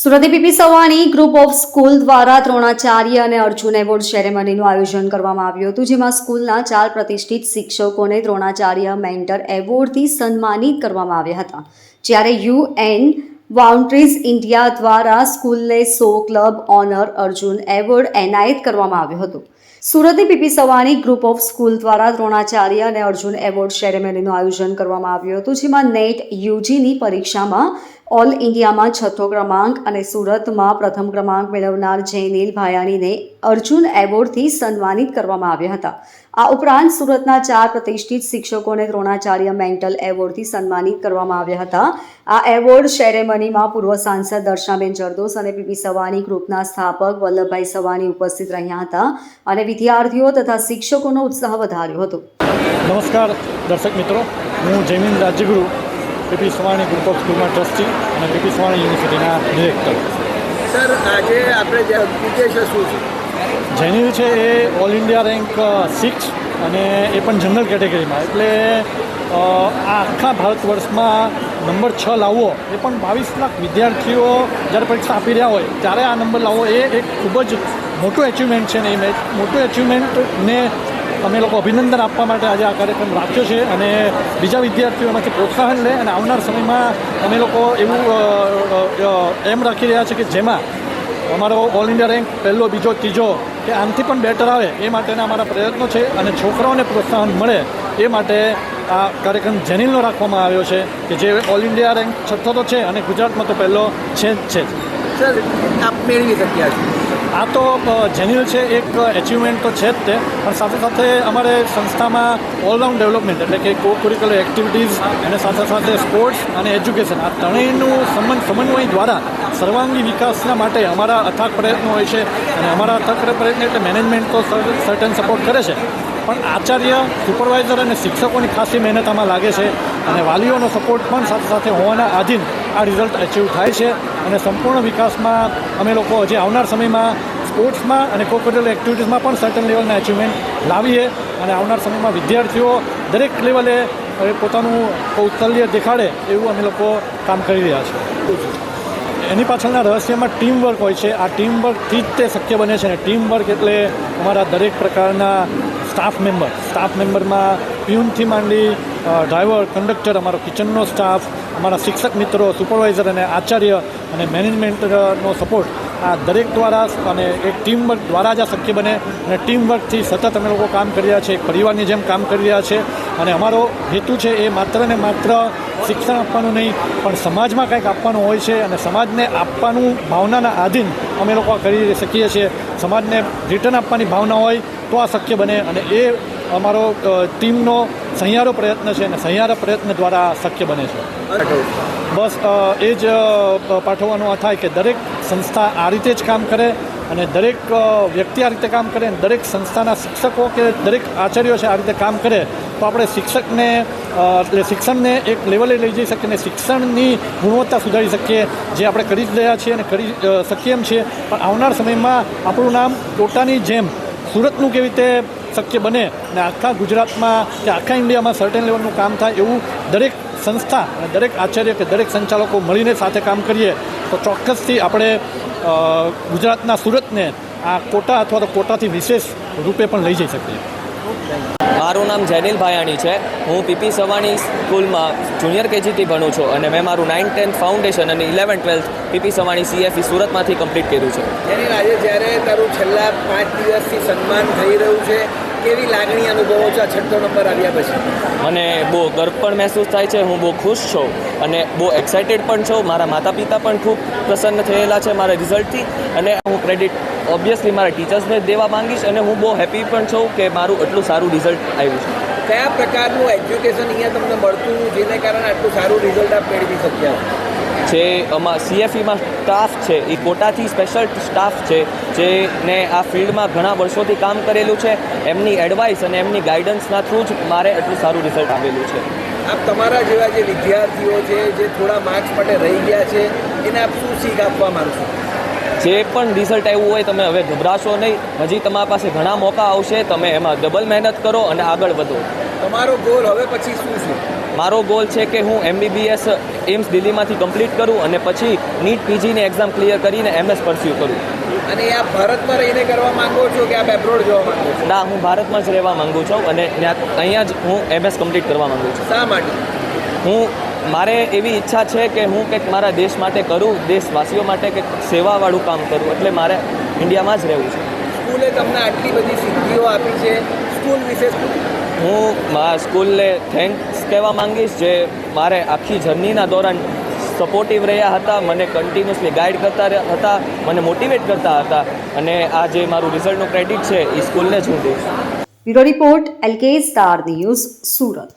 Surat PP Savani group of school દ્વારા દ્રોણાચાર્ય અને Arjun award સેરેમનીનું આયોજન કરવામાં આવ્યું હતું, જેમાં સ્કૂલના 4 પ્રતિષ્ઠિત શિક્ષકોને દ્રોણાચાર્ય મેન્ટર એવોર્ડથી સન્માનિત કરવામાં આવ્યા હતા. જ્યારે યુએન વાઉન્ડરીઝ ઇન્ડિયા દ્વારા સ્કૂલને સો ક્લબ ઓનર અર્જુન એવોર્ડ એનાયત કરવામાં આવ્યો હતો. સુરતની PP Savani group of school દ્વારા દ્રોણાચાર્ય અને અર્જુન એવોર્ડ સેરેમનીનું આયોજન કરવામાં આવ્યું હતું, જેમાં નેટ યુજીની પરીક્ષામાં ઓલ ઇન્ડિયામાં 6થો ક્રમાંક અને સુરતમાં પ્રથમ ક્રમાંક મેળવનાર જૈનિલ ભાયાણીને અર્જુન એવોર્ડથી સન્માનિત કરવામાં આવ્યા હતા. આ ઉપરાંત સુરતના 4 પ્રતિષ્ઠિત શિક્ષકોને દ્રોણાચાર્ય મેન્ટલ એવોર્ડથી સન્માનિત કરવામાં આવ્યા હતા. આ એવોર્ડ સેરેમનીમાં પૂર્વ સાંસદ દર્શનાબેન જરદોસ અને પીપી સવાણી ગ્રુપના સ્થાપક વલ્લભભાઈ સવાણી ઉપસ્થિત રહ્યા હતા અને વિદ્યાર્થીઓ તથા શિક્ષકોનો ઉત્સાહ વધાર્યો હતો. નમસ્કાર દર્શક મિત્રો, હું Jaimin Rajyaguru PP Savani group of સ્કૂલમાં ટ્રસ્ટી અને પીપી સવાણી યુનિવર્સિટીના ડિરેક્ટર. સર, આજે આપણે જે ઉદ્દેશ્ય શું છે? જૈનિલ છે એ ઓલ ઇન્ડિયા રેન્ક 6 અને એ પણ જનરલ કેટેગરીમાં, એટલે આ આખા ભારત વર્ષમાં નંબર 6 લાવવો એ પણ 22 લાખ વિદ્યાર્થીઓ જ્યારે પરીક્ષા આપી રહ્યા હોય ત્યારે આ નંબર લાવવો એ એક ખૂબ જ મોટું એચિવમેન્ટ છે. ને એ મોટું એચિવમેન્ટને અમે લોકો અભિનંદન આપવા માટે આજે આ કાર્યક્રમ રાખ્યો છે અને બીજા વિદ્યાર્થીઓમાંથી પ્રોત્સાહન લે અને આવનાર સમયમાં અમે લોકો એવું એમ રાખી રહ્યા છે કે જેમાં અમારો ઓલ ઇન્ડિયા રેન્ક પહેલો, બીજો, ત્રીજો કે આનાથી પણ બેટર આવે એ માટેના અમારા પ્રયત્નો છે અને છોકરાઓને પ્રોત્સાહન મળે એ માટે આ કાર્યક્રમ જેનિલનો રાખવામાં આવ્યો છે કે જે ઓલ ઇન્ડિયા રેન્ક 6થો તો છે અને ગુજરાતમાં તો પહેલો છે જ છે. સર, આપ મેળવી શક્યા છો. આ તો જેન્યુઅલ છે, એક એચિવમેન્ટ તો છે જ તે, પણ સાથે સાથે અમારે સંસ્થામાં ઓલરાઉન્ડ ડેવલપમેન્ટ એટલે કે કો કરિક્યુલર એક્ટિવિટીઝ અને સાથે સાથે સ્પોર્ટ્સ અને એજ્યુકેશન આ ત્રણેયનું સમન્વય દ્વારા સર્વાંગી વિકાસના માટે અમારા અથાગ પ્રયત્નો હોય છે. અને અમારા અથાગ પ્રયત્ન એટલે મેનેજમેન્ટ તો સર્ટન સપોર્ટ કરે છે, પણ આચાર્ય, સુપરવાઇઝર અને શિક્ષકોની ખાસી મહેનત આમાં લાગે છે અને વાલીઓનો સપોર્ટ પણ સાથે સાથે હોવાના આધીન આ રિઝલ્ટ અચીવ થાય છે. અને સંપૂર્ણ વિકાસમાં અમે લોકો જે આવનાર સમયમાં સ્પોર્ટ્સમાં અને કો કરિક્યુલર એક્ટિવિટીઝમાં પણ સર્ટન લેવલના અચીવમેન્ટ લાવીએ અને આવનાર સમયમાં વિદ્યાર્થીઓ દરેક લેવલે પોતાનું કૌશલ્ય દેખાડે એવું અમે લોકો કામ કરી રહ્યા છીએ. એની પાછળના રહસ્યમાં ટીમવર્ક હોય છે. આ ટીમવર્કથી જ તે શક્ય બને છે. અને ટીમવર્ક એટલે અમારા દરેક પ્રકારના સ્ટાફ મેમ્બરમાં પ્યુનથી માંડી ડ્રાઈવર, કંડક્ટર, અમારો કિચનનો સ્ટાફ, અમારા શિક્ષક મિત્રો, સુપરવાઇઝર અને આચાર્ય અને મેનેજમેન્ટનો સપોર્ટ આ દરેક દ્વારા અને એક ટીમવર્ક દ્વારા જ આ શક્ય બને. અને ટીમવર્કથી સતત અમે લોકો કામ કરી રહ્યા છીએ, એક પરિવારની જેમ કામ કરી રહ્યા છે. અને અમારો હેતુ છે એ માત્ર ને માત્ર શિક્ષણ આપવાનું નહીં, પણ સમાજમાં કંઈક આપવાનું હોય છે અને સમાજને આપવાનું ભાવનાના આધીન અમે લોકો કરી શકીએ છીએ. સમાજને રિટર્ન આપવાની ભાવના હોય તો આ શક્ય બને અને એ અમારો ટીમનો સહિયારો પ્રયત્ન છે અને સહિયારા પ્રયત્ન દ્વારા શક્ય બને છે. બસ એ જ પાઠવવાનું આ થાય કે દરેક સંસ્થા આ રીતે જ કામ કરે અને દરેક વ્યક્તિ આ રીતે કામ કરે અને દરેક સંસ્થાના શિક્ષકો કે દરેક આચાર્યો છે આ રીતે કામ કરે તો આપણે શિક્ષણને એક લેવલે લઈ જઈ શકીએ અને શિક્ષણની ગુણવત્તા સુધારી શકીએ, જે આપણે કરી જ રહ્યા છીએ અને કરી શકીએ એમ છીએ. પણ આવનાર સમયમાં આપણું નામ ટોટાની જેમ સુરતનું કેવી રીતે શક્ય બને અને આખા ગુજરાતમાં કે આખા ઇન્ડિયામાં સર્ટેન લેવલનું કામ થાય એવું દરેક સંસ્થા અને દરેક આચાર્ય કે દરેક સંચાલકો મળીને સાથે કામ કરીએ તો ચોક્કસથી આપણે ગુજરાતના સુરતને આ કોટા અથવા તો કોટાથી વિશેષ રૂપે પણ લઈ જઈ શકીએ. મારું નામ જૈનિલ ભાયાણી છે. હું પીપી સવાણી સ્કૂલમાં જુનિયર કેજીથી ભણું છું અને મેં મારું 9th 10th ફાઉન્ડેશન અને 11th 12th PP Savani CFE સુરતમાંથી કમ્પ્લીટ કર્યું છે. જેની આજે જ્યારે તારું છેલ્લા 5 દિવસથી સન્માન થઈ રહ્યું છે, કેવી લાગણી અનુભવો છો આ 6થો નંબર આવ્યા પછી? મને બહુ ગર્વ પણ મહેસૂસ થાય છે. હું બહુ ખુશ છું અને બહુ એક્સાઇટેડ પણ છું. મારા માતા પિતા પણ ખૂબ પ્રસન્ન થયેલા છે મારા રિઝલ્ટથી અને હું ક્રેડિટ ઓબ્વિયસલી મારા ટીચર્સને દેવા માંગીશ અને હું બહુ હેપી પણ છું કે મારું એટલું સારું રિઝલ્ટ આવ્યું છે. કયા પ્રકારનું એજ્યુકેશન અહીંયા તમને મળતું જેને કારણે આટલું સારું રિઝલ્ટ આપ મેળવી શક્યા? જે CFEમાં સ્ટાફ છે એ કોટાથી સ્પેશિયલ સ્ટાફ છે જેને આ ફિલ્ડમાં ઘણા વર્ષોથી કામ કરેલું છે. એમની એડવાઇસ અને એમની ગાઈડન્સના થ્રુ જ મારે એટલું સારું રિઝલ્ટ આવેલું છે. આપ તમારા જેવા જે વિદ્યાર્થીઓ છે જે થોડા માર્ક્સ માટે રહી ગયા છે એને આપ શું શીખ આપવા માંગશો? જે પણ રિઝલ્ટ આવ્યું હોય તમે હવે ગભરાશો નહીં. હજી તમારા પાસે ઘણા મોકા આવશે. તમે એમાં ડબલ મહેનત કરો અને આગળ વધો. તમારો ગોલ હવે પછી શું છે? મારો ગોલ છે કે હું MBBS એમ્સ દિલ્હીમાંથી કમ્પ્લીટ કરું અને પછી નીટ પીજીની એક્ઝામ ક્લિયર કરીને MS પરસ્યુ કરું. અને આ ભારતમાં રહીને કરવા માંગો છો કે આપ એબ્રોડ જવા માંગો છો? ના, હું ભારતમાં જ રહેવા માંગુ છું અને અહીંયા જ હું MS કમ્પ્લીટ કરવા માંગુ છું. શા માટે? મારે એવી ઈચ્છા છે કે હું કંઈક મારા દેશ માટે કરું, દેશવાસીઓ માટે કંઈક સેવાવાળું કામ કરું, એટલે મારે ઇન્ડિયામાં જ રહેવું છે. સ્કૂલે તમને આટલી બધી સિદ્ધિઓ આપી છે, સ્કૂલ વિશે હું મારા સ્કૂલને થેન્ક્સ કહેવા માંગીશ, જે મારે આખી જર્નીના દોરાન સપોર્ટિવ રહ્યા હતા, મને કન્ટિન્યુઅસલી ગાઈડ કરતા હતા, મને મોટિવેટ કરતા હતા, અને આ જે મારું રિઝલ્ટનું ક્રેડિટ છે એ સ્કૂલને જ હું દઈશ. Bureau report LK star news, Surat.